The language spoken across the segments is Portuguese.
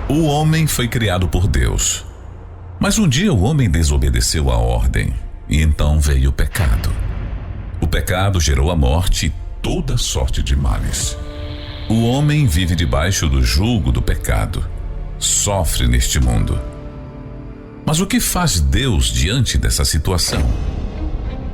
O homem foi criado por Deus. Mas um dia o homem desobedeceu a ordem e então veio o pecado. O pecado gerou a morte e toda sorte de males. O homem vive debaixo do jugo do pecado, sofre neste mundo. Mas o que faz Deus diante dessa situação?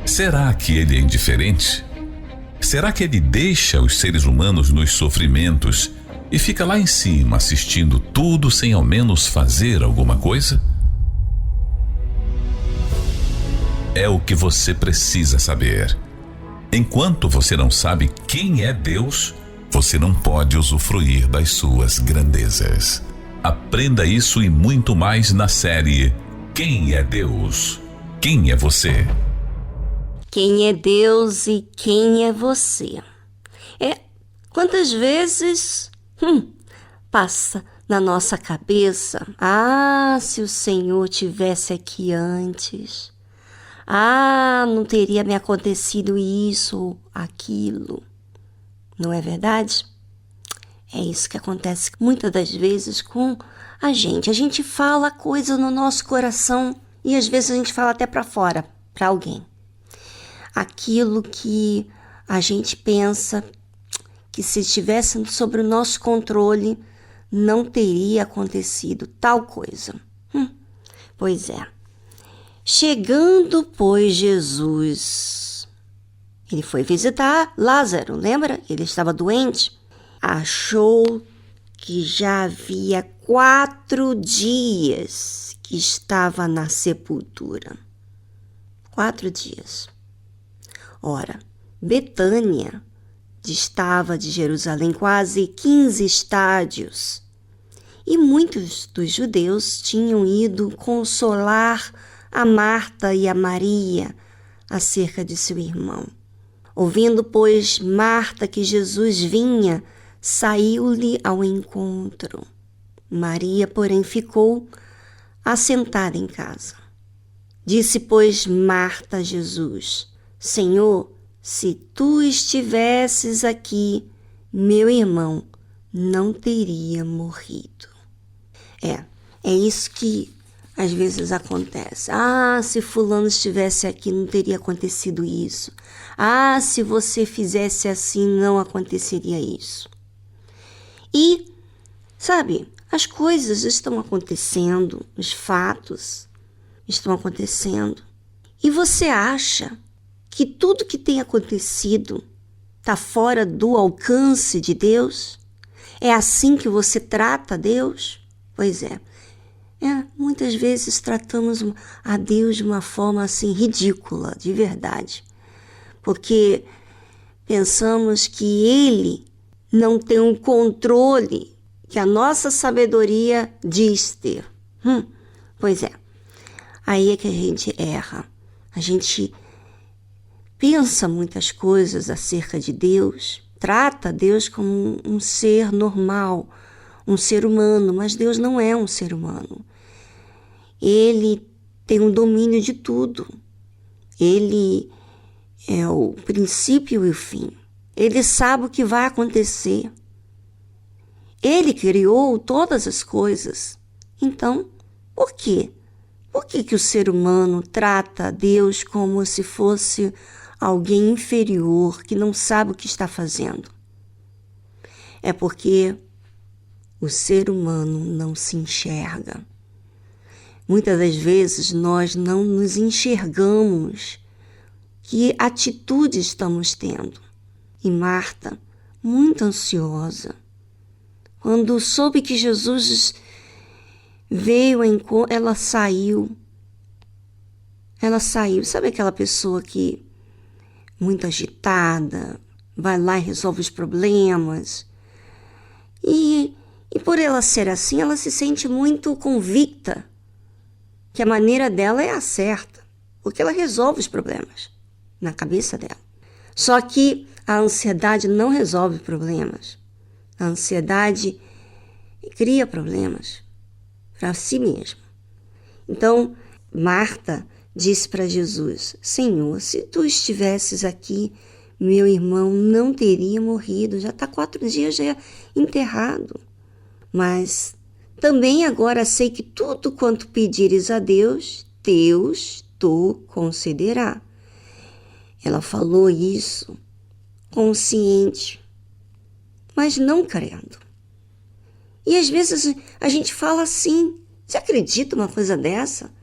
Será que ele é indiferente? Será que ele deixa os seres humanos nos sofrimentos e fica lá em cima assistindo tudo sem ao menos fazer alguma coisa? É o que você precisa saber. Enquanto você não sabe quem é Deus, você não pode usufruir das suas grandezas. Aprenda isso e muito mais na série Quem é Deus? Quem é você? Quem é Deus e quem é você? Quantas vezes passa na nossa cabeça: se o Senhor tivesse aqui antes, não teria me acontecido isso ou aquilo. Não é verdade? É isso que acontece muitas das vezes com a gente. A gente fala coisa no nosso coração e às vezes a gente fala até para fora, para alguém. Aquilo que a gente pensa que se estivesse sob o nosso controle não teria acontecido tal coisa. Pois é. Chegando, pois, Jesus, ele foi visitar Lázaro, lembra? Ele estava doente. Achou que já havia 4 dias que estava na sepultura. 4 dias. Ora, Betânia distava de Jerusalém quase 15 estádios, e muitos dos judeus tinham ido consolar a Marta e a Maria acerca de seu irmão. Ouvindo, pois, Marta que Jesus vinha, saiu-lhe ao encontro. Maria, porém, ficou assentada em casa. Disse, pois, Marta a Jesus: Senhor, se tu estivesses aqui, meu irmão não teria morrido. É isso que às vezes acontece. Se fulano estivesse aqui, não teria acontecido isso. Se você fizesse assim, não aconteceria isso. E, sabe, as coisas estão acontecendo, os fatos estão acontecendo. E você acha que tudo que tem acontecido está fora do alcance de Deus? É assim que você trata Deus? Pois é. Muitas vezes tratamos a Deus de uma forma assim ridícula, de verdade. Porque pensamos que Ele não tem um controle que a nossa sabedoria diz ter. Pois é. Aí é que a gente erra. A gente pensa muitas coisas acerca de Deus, trata Deus como um ser normal, um ser humano, mas Deus não é um ser humano. Ele tem um domínio de tudo. Ele é o princípio e o fim. Ele sabe o que vai acontecer. Ele criou todas as coisas. Então, por quê? Por que o ser humano trata Deus como se fosse alguém inferior, que não sabe o que está fazendo? É porque o ser humano não se enxerga. Muitas das vezes nós não nos enxergamos que atitude estamos tendo. E Marta, muito ansiosa, quando soube que Jesus veio, ela saiu. Sabe aquela pessoa que muito agitada, vai lá e resolve os problemas? E por ela ser assim, ela se sente muito convicta que a maneira dela é a certa, porque ela resolve os problemas na cabeça dela. Só que a ansiedade não resolve problemas. A ansiedade cria problemas para si mesma. Então, Marta disse para Jesus: Senhor, se tu estivesses aqui, meu irmão não teria morrido. Já está 4 dias já enterrado. Mas Também agora sei que tudo quanto pedires a Deus, Deus tu concederá. Ela falou isso consciente, mas não crendo. E às vezes a gente fala assim, você acredita numa coisa dessa?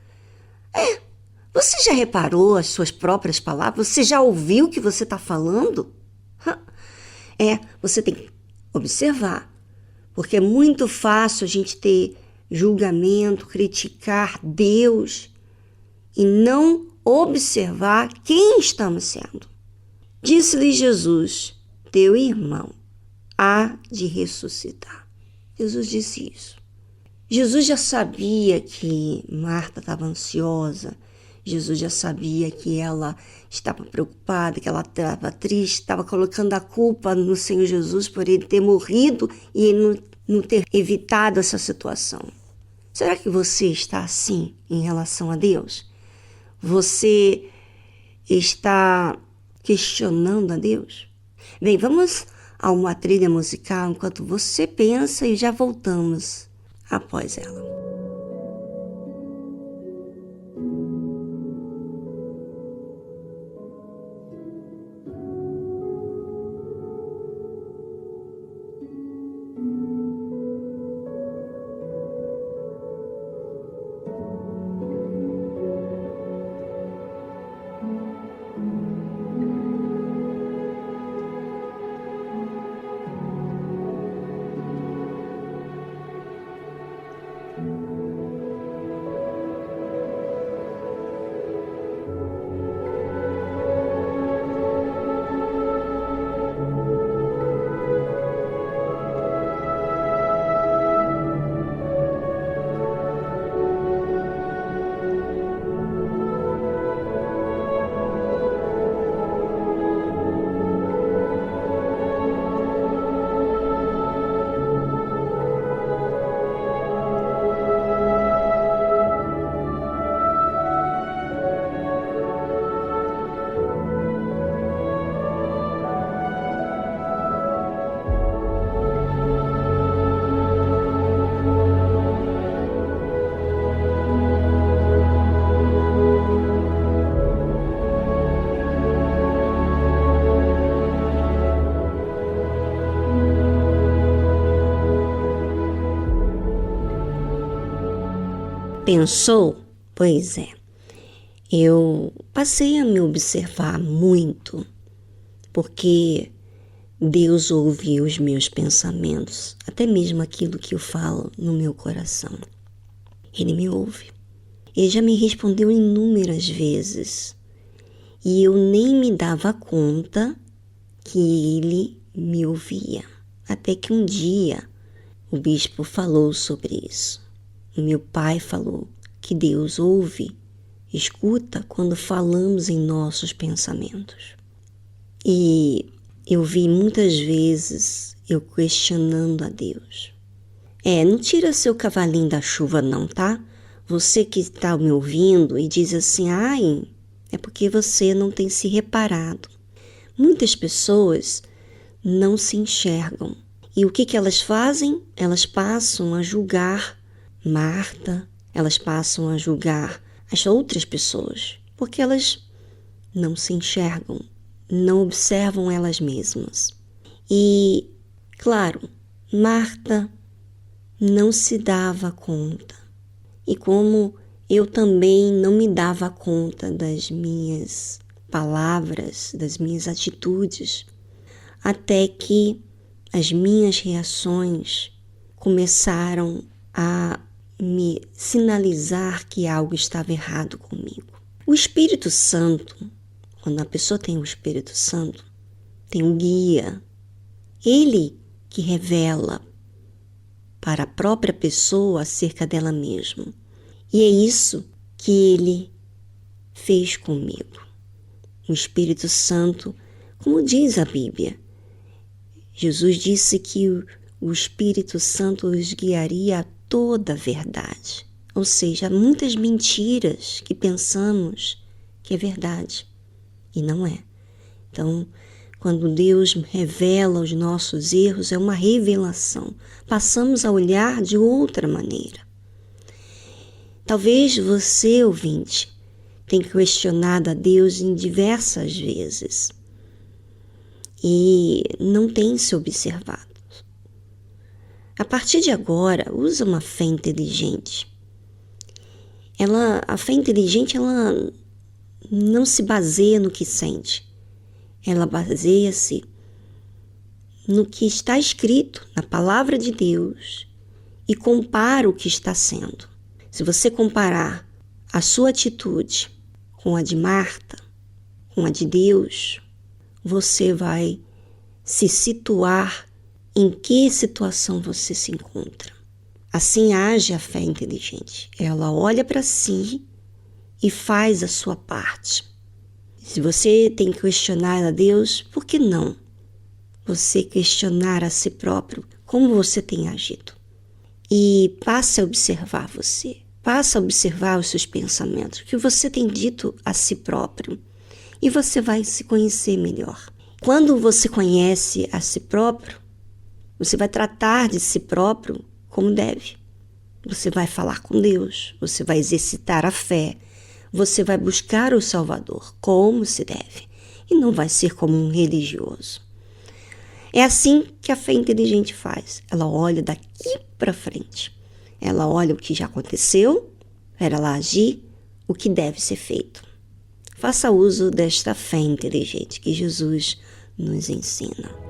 Você já reparou as suas próprias palavras? Você já ouviu o que você está falando? Você tem que observar, porque é muito fácil a gente ter julgamento, criticar Deus e não observar quem estamos sendo. Disse-lhe Jesus, teu irmão há de ressuscitar. Jesus disse isso. Jesus já sabia que Marta estava ansiosa, Jesus já sabia que ela estava preocupada, que ela estava triste, estava colocando a culpa no Senhor Jesus por ele ter morrido e ele não ter evitado essa situação. Será que você está assim em relação a Deus? Você está questionando a Deus? Bem, vamos a uma trilha musical enquanto você pensa e já voltamos após ela. Pensou? Pois é. Eu passei a me observar muito, porque Deus ouve os meus pensamentos, até mesmo aquilo que eu falo no meu coração. Ele me ouve. Ele já me respondeu inúmeras vezes e eu nem me dava conta que ele me ouvia. Até que um dia o bispo falou sobre isso. O meu pai falou que Deus ouve, escuta quando falamos em nossos pensamentos. E eu vi muitas vezes eu questionando a Deus. Não tira seu cavalinho da chuva não, tá? Você que está me ouvindo e diz assim, é porque você não tem se reparado. Muitas pessoas não se enxergam. E o que elas fazem? Elas passam a julgar Marta, elas passam a julgar as outras pessoas, porque elas não se enxergam, não observam elas mesmas. E, claro, Marta não se dava conta. E como eu também não me dava conta das minhas palavras, das minhas atitudes, até que as minhas reações começaram a me sinalizar que algo estava errado comigo. O Espírito Santo, quando a pessoa tem o Espírito Santo, tem um guia. Ele que revela para a própria pessoa acerca dela mesma. E é isso que ele fez comigo. O Espírito Santo, como diz a Bíblia, Jesus disse que o Espírito Santo os guiaria a toda a verdade. Ou seja, há muitas mentiras que pensamos que é verdade e não é. Então, Quando Deus revela os nossos erros, é uma revelação. Passamos a olhar de outra maneira. Talvez você, ouvinte, tenha questionado a Deus em diversas vezes e não tem se observado. A partir de agora, usa uma fé inteligente. A fé inteligente, ela não se baseia no que sente. Ela baseia-se no que está escrito na palavra de Deus e compara o que está sendo. Se você comparar a sua atitude com a de Marta, com a de Deus, você vai se situar em que situação você se encontra. Assim age a fé inteligente. Ela olha para si e faz a sua parte. Se você tem que questionar a Deus, por que não você questionar a si próprio como você tem agido? E passe a observar você. Passe a observar os seus pensamentos, o que você tem dito a si próprio. E você vai se conhecer melhor. Quando você conhece a si próprio, você vai tratar de si próprio como deve. Você vai falar com Deus, você vai exercitar a fé, você vai buscar o Salvador como se deve e não vai ser como um religioso. É assim que a fé inteligente faz. Ela olha daqui para frente. Ela olha o que já aconteceu para ela agir o que deve ser feito. Faça uso desta fé inteligente que Jesus nos ensina.